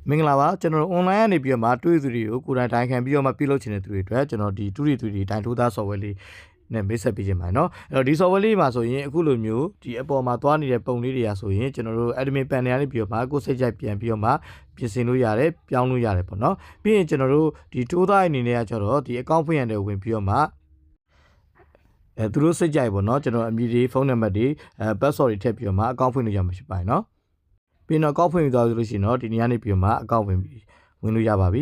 မင်္ဂလာပါကျွန်တော် online ကနေပြီးတော့မှတွေ့သူတွေကိုကိုယ်တိုင်တိုင်ခံပြီးတော့မှပြုလုပ်ချင်တဲ့သူတွေအတွက်ကျွန်တော်ဒီ2D တိုင်ထိုးသား software လေးနဲ့မိတ်ဆက်ပေးခြင်းပါเนาะအဲ့တော့ဒီ software လေးမှာဆိုရင်အခုလိုမျိုးဒီအပေါ်မှာသွားနေတဲ့ပုံလေးတွေကဆိုရင်ကျွန်တော်တို့ admin panel ကနေပြီးတော့မှကိုယ်စိတ်ကြိုက်ပြန်ပြီးတော့မှပြင်ဆင်လို့ရတယ်ပြောင်းလို့ရတယ်ပေါ့เนาะပြီးရင်ကျွန်တော်တို့ဒီထိုးသားအနေနဲ့ကကျတော့ဒီ account ဖွင့်ရတယ်ဝင်ပြီးတော့မှသူတို့စိတ်ကြိုက်ပေါ့เนาะကျွန်တော်အမည်တွေဖုန်းနံပါတ်တွေpassword တွေထည့်ပြီးတော့မှ account ဖွင့်လို့ရမှာဖြစ်ပါတယ်เนาะပြီးတော့ account ဖွင့်ပြီးသွားလို့ရှိရင်တော့ဒီနေရာနေပြီးတော့မှ account ဝင်လို့ရပါပြီအ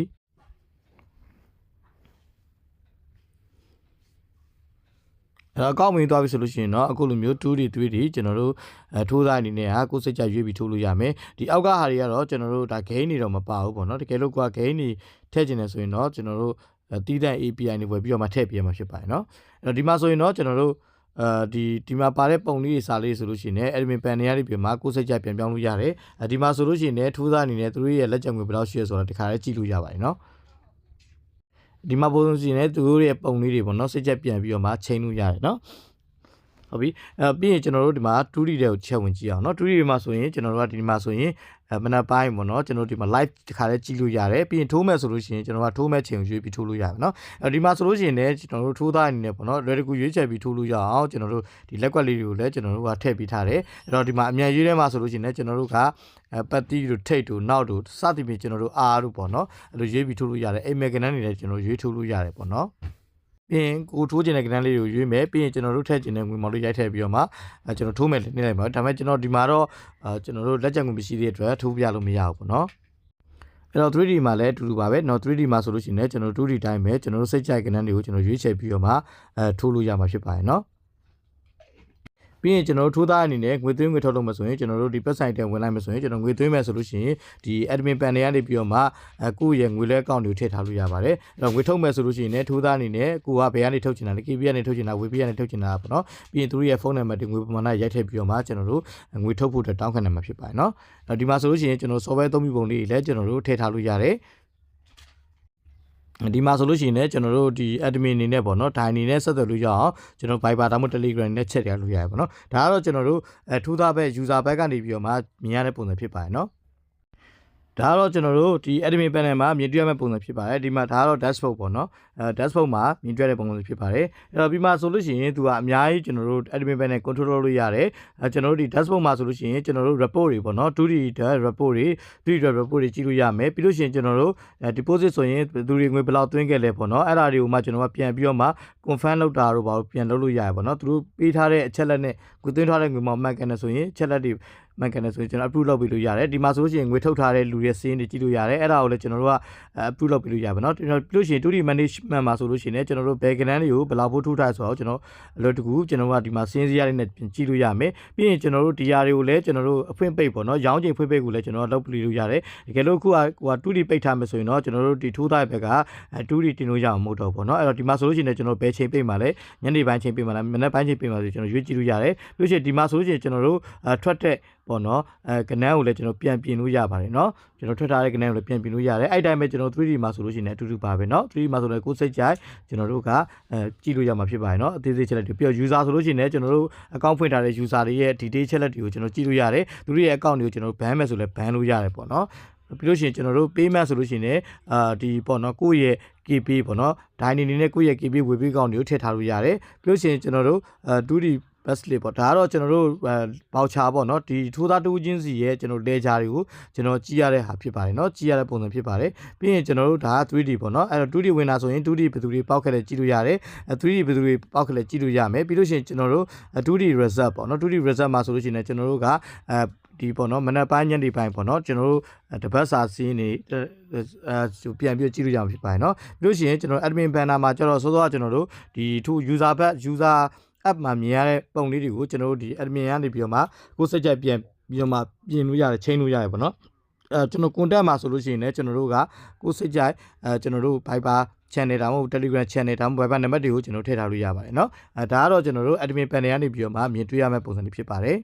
ဲ့တော့အကောင့်ဝင်သွားပြီဆိုလို့ရှိရင်တော့အခုလိုမျိုး 2D 3D ကျွန်တော်တို့ထိုးသားအနေနဲ့ဟာကိုယ်စိတ်ကြရွေးပြီးထိုးလို့ရမယ်ဒီအောက်ကဟာတွေကတော့ကျွန်တော်တို့ဒါ gain တွေတော့မပါဘူးပေါ့နော်တကယ်လို့ကိုယ် gain တွေထည့်ကျင်တယ်ဆိုရင်တော့ကျွန်တော်တို့တီးတန့် API တွေဝယ်ပြီးတော့မှထည့်ပေးရမှာဖြစ်ပါတယ်နော်အဲ့တော့ဒီမှာဆိုရင်တော့ကျွန်တော်တို့ဒီမှာပါတဲ့ပုံလေးတွေစာလေးဆိုလို့ရှိရင် admin panel ရပြီးမှာကိုယ်စိတ်ကြပြန်ပြောင်းလို့ရတယ်ဒီမှာဆိုလို့ရှိရင်ထိုးသားအနေနဲ့သူတို့ရဲ့လက်ကျန်ငွေဘယ်လောက်ရှိရဆိုတာဒီခါလေးကြည့်လို့ရပါတယ်နော်ဒီမှာပုံစံစီနဲ့သူတို့ရဲ့ပုံလေးတွေပေါ့နော်စိတ်ချက်ပြန်ပြီးတော့မှချိန်လို့ရတယ်နော်ဟုတ်ပြီပြီးရင်ကျွန်တော်တို့ဒီမှာ 2D တွေကိုချက်ဝင်ကြည့်အောင်နော် 2D တွေမှာဆိုရင်ကျွန်တော်တို့ကဒီမှာဆိုရင်မနက်ပိုင်းပေါ့နော်ကျွန်တော်တို့ဒီမှာ live တစ်ခါလေးကြည့်လို့ရတယ်ပြီးရင်ထိုးမဲ့ဆိုလို့ရှိရင်ကျွန်တော်ကထိုးမဲ့ချိန်ကိုရွေးပြီးထိုးလို့ရတယ်နော်ဒီမှာဆိုလို့ရှိရင်လည်းကျွန်တော်တို့ထိုးသားအနေနဲ့ပေါ့နော်လွယ်တကူရွေးချယ်ပြီးထိုးလို့ရအောင်ကျွန်တော်တို့ဒီလက်ကွက်လေးတွေကိုလည်းကျွန်တော်တို့ကထည့်ပေးထားတယ်အဲ့တော့ဒီမှာအမြန်ရွေးထဲမှာဆိုလို့ရှိရင်လည်းကျွန်တော်တို့ကပတ်တီတို့ထိတ်တို့နောက်တို့စသဖြင့်ကျွန်တော်တို့အားတို့ပေါ့နော်အဲ့လိုရွေးပြီးထိုးလို့ရတယ်အိမ်မက်ကနေလည်းကျွန်တော်ရွေးထိုးလို့ရတယ်ပေါ့နော်ပြီးရင်ကိုထိုးကျင်တဲ့ကဏ္ဍလေးကိုရွေးမယ်ပြီးရင်ကျွန်တော်တို့ထည့်ကျင်တဲ့ငွေမော်လေးရိုက်ထည့်ပြီးတော့မှကျွန်တော်ထိုးမယ်နေလိုက်ပါဒါပေမဲ့ကျွန်တော်ဒီမှာတော့ကျွန်တော်တို့လက်ကျန်ငွေမရှိသေးတဲ့အတွက်ထိုးပြလို့မရဘူးပေါ့နော်အဲ့တော့ 3D မှာလည်းအတူတူပါပဲเนาะ 3D မှာဆိုလို့ရှိရင်လည်းကျွန်တော် 2D တိုင်းပဲကျွန်တော်တို့စိတ်ကြိုက်ကဏ္ဍတွေကိုကျွန်တော်ရွေးချယ်ပြီးတော့မှထိုးလို့ရမှာဖြစ်ပါတယ်เนาะပြီးရင်ကျွန်တော်တို့ထိုးသားအနေနဲ့ငွေသွင်းငွေထုတ်လို့မဆိုရင်ကျွန်တော်တို့ဒီ website ထဲဝင်လိုက်မယ်ဆိုရင်ကျွန်တော်ငွေသွင်းမယ်ဆိုလို့ရှိရင်ဒီ admin panel ကနေပြီးတော့မှကိုယ့်ရဲ့ငွေလဲ account တွေကိုထည့်ထားလို့ရပါတယ်အဲ့တော့ငွေထုတ်မယ်ဆိုလို့ရှိရင်လည်းထိုးသားအနေနဲ့ကိုကဘယ်ကနေထုတ်ချင်တာလဲ KB ကနေထုတ်ချင်တာ WP ကနေထုတ်ချင်တာပေါ့နော်ပြီးရင်သူတို့ရဲ့ဖုန်းနံပါတ်တွေငွေပမာဏရိုက်ထည့်ပြီးတော့မှကျွန်တော်တို့ငွေထုတ်ဖို့အတွက်တောင်းခံနိုင်မှာဖြစ်ပါတယ်เนาะဒီမှာဆိုလို့ရှိရင်ကျွန်တော် software သုံးပြီးပုံလေးတွေလည်းကျွန်တော်တို့ထည့်ထားလို့ရတယ်ဒီမှာဆိုလို့ရှိရင်လည်းကျွန်တော်တို့ဒီ admin အနေနဲ့ပေါ့နော်ဒါအနေနဲ့ဆက်သွယ်လို့ရအောင်ကျွန်တော် Viber ဒါမှမဟုတ် Telegram နဲ့ချက်ရလို့ရတယ်ပေါ့နော်ဒါကတော့ကျွန်တော်တို့ထူးသားဘက် user ဘက်ကနေပြီးတော့မှမြင်ရတဲ့ပုံစံဖြစ်ပါတယ်နော်ဒါကတော့ကျွန်တော်တို့ဒီ admin panel မှာမြင်တွေ့ရမယ့်ပုံစံဖြစ်ပါတယ်ဒီမှာဒါကတော့ dashboard ပေါ့နော်dashboard မှာမြင်တွေ့ရတဲ့ပုံစံဖြစ်ပါတယ်အဲ့တော့ဒီမှာဆိုလို့ရှိရင်သူကအများကြီးကျွန်တော်တို့ admin panel control လုပ်လို့ရတယ်ကျွန်တော်တို့ဒီ dashboard မှာဆိုလို့ရှိရင်ကျွန်တော်တို့ report တွေပေါ့နော် 2D report တွေ 3D report တွေကြည့်လို့ရမယ်ပြီးလို့ရှိရင်ကျွန်တော်တို့ deposit ဆိုရင်သူတွေငွေဘယ်လောက်သွင်းခဲ့လဲပေါ့နော်အဲ့ဒါတွေကိုမှကျွန်တော်ကပြန်ပြီးတော့မှ confirm လုပ်တာတို့ဘာလို့ပြန်လုပ်လို့ရတယ်ပေါ့နော်သူတို့ပေးထားတဲ့အချက်လက်နဲ့ကိုသွင်းထားတဲ့ငွေမှမှန်ကန်တယ်ဆိုရင်ချက်လက်တွေမှန်ကန်တယ်ဆိုရင်ကျွန်တော် approve လုပ်ပေးလို့ရတယ်ဒီမှာဆိုလို့ရှိရင်ငွေထုတ်ထားတဲ့လူတွေစင်းတွေကြည့်လို့ရတယ်အဲ့ဒါကိုလည်းကျွန်တော်တို့က approve လုပ်ပေးလို့ရပါเนาะပြီးလို့ရှိရင် 2D management မှာဆိုလို့ရှိရင်လည်းကျွန်တော်တို့ဘယ်ကဏ္ဍတွေကိုဘယ်လောက်ဖို့ထုတ်ထားဆိုတော့ကျွန်တော်အလွယ်တကူကျွန်တော်ကဒီမှာစင်းစရာတွေနဲ့ကြည့်လို့ရမယ်ပြီးရင်ကျွန်တော်တို့ဒီဟာတွေကိုလည်းကျွန်တော်တို့အဖွင့်ပိတ်ပေါ့เนาะရောင်းချိန်ဖွင့်ပိတ်ကိုလည်းကျွန်တော်လုပ်ပေးလို့ရတယ်တကယ်လို့ခုက 2D ပိတ်ထားမယ်ဆိုရင်တော့ကျွန်တော်တို့ဒီထိုးသားဘက်က 2D တင်လို့ရအောင်မဟုတ်တော့ပေါ့เนาะအဲ့တော့ဒီမှာဆိုလို့ရှိရင်ကျွန်တော်ဘယ်ချိန်ပိတ်မှာလဲညနေပိုင်းချိန်ပိတ်မှာလားမနက်ပိုင်းချိန်ပိတ်မှာဆိုကျွန်တော်ရွေးကြည့်လို့ရတယ်ပြီးလို့ရှိရင်ဒီမှာဆိုလို့ရှိရင်ကျွန်တော်တို့ထွက်တဲ့ပေါ့နော်ကဏ္ဍကိုလည်းကျွန်တော်ပြန်ပြင်လို့ရပါတယ်เนาะကျွန်တော်ထွက်ထားတဲ့ကဏ္ဍကိုလည်းပြန်ပြင်လို့ရတယ်အဲ့တိုင်းပဲကျွန်တော် 3D မှာဆိုလို့ရှိရင်အတူတူပါပဲเนาะ 3D မှာဆိုလည်းကိုယ်စိတ်ကြိုက်ကျွန်တော်တို့ကကြည့်လို့ရမှာဖြစ်ပါတယ်เนาะအသေးစိတ်ချက်လက်တွေပြီးတော့ user ဆိုလို့ရှိရင်လည်းကျွန်တော်တို့ account ဖွင့်ထားတဲ့ user တွေရဲ့ detail ချက်လက်တွေကိုကျွန်တော်ကြည့်လို့ရတယ်သူတို့ရဲ့ account တွေကိုကျွန်တော် ban မယ်ဆိုလည်း ban လို့ရတယ်ပေါ့เนาะပြီးလို့ရှိရင်ကျွန်တော်တို့ payment ဆိုလို့ရှိရင်လည်းဒီပေါ့နော်ကိုယ့်ရဲ့ KB ပေါ့နော်ဒိုင်းနေနဲ့ကိုယ့်ရဲ့ KB ဝေပေးကောင်းတွေကိုထည့်ထားလို့ရတယ်ပြီးလို့ရှိရင်ကျွန်တော်တို့2D Basically ပေါ့ဒါကတော့ကျွန်တော်တို့ voucher ပေါ့နော်ဒီထိုးသားတူးချင်းစီရဲ့ကျွန်တော် ledger တွေကိုကျွန်တော်ကြည့်ရတဲ့ဟာဖြစ်ပါတယ်เนาะကြည့်ရတဲ့ပုံစံဖြစ်ပါတယ်ပြီးရင်ကျွန်တော်တို့ဒါက 3D ပေါ့နော်အဲ့တော့ 2D ဝင်တာဆိုရင် 2D ဘယ်သူတွေပေါက်ခဲ့လဲကြည့်လို့ရတယ်3D ဘယ်သူတွေပေါက်ခဲ့လဲကြည့်လို့ရမယ်ပြီးလို့ရှိရင်ကျွန်တော်တို့ 2D result ပေါ့နော် 2D result မှာဆိုလို့ရှိရင်ကျွန်တော်တို့ကဒီပေါ့နော်မနက်ပိုင်းညနေပိုင်းပေါ့နော်ကျွန်တော်တို့တပတ်စာစီးနေပြန်ပြီးကြည့်လို့ရမှာဖြစ်ပါတယ်เนาะပြီးလို့ရှိရင်ကျွန်တော် admin banner မှာကျတော့စောစောကကျွန်တော်တို့ဒီ user app မှာမြင်ရတဲ့ပုံလေးတွေကိုကျွန်တော်တို့ဒီ admin ကနေပြီးတော့မှကိုယ်စိတ်ကြိုက်ပြန်ပြီးတော့မှပြင်လို့ရတယ်ချိန်လို့ရတယ်ပေါ့နော်ကျွန်တော် contact မှာဆိုလို့ရှိရင်လည်းကျွန်တော်တို့ကကိုယ်စိတ်ကြိုက်ကျွန်တော်တို့ Viber channel တောင်မဟုတ် Telegram channel တောင် Viber နံပါတ်တွေကိုကျွန်တော်ထည့်ထားလို့ရပါတယ်เนาะဒါကတော့ကျွန်တော်တို့ admin panel ကနေပြီးတော့မှမြင်တွေ့ရမယ့်ပုံစံလေးဖြစ်ပါတယ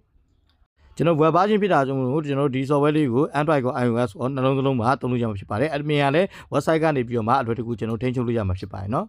်ကျွန်တော် web version ဖြစ်တာကြောင့်မို့ကျွန်တော်ဒီ software လေးကို Android ကို iOS ကိုနှလုံးသလုံးမှာသုံးလို့ရမှာဖြစ်ပါတယ် admin ကလည်း website ကနေပြီးတော့မှအလွယ်တကူကျွန်တော်ထိန်းချုပ်လို့ရမှာဖြစ်ပါတယ်เนาะ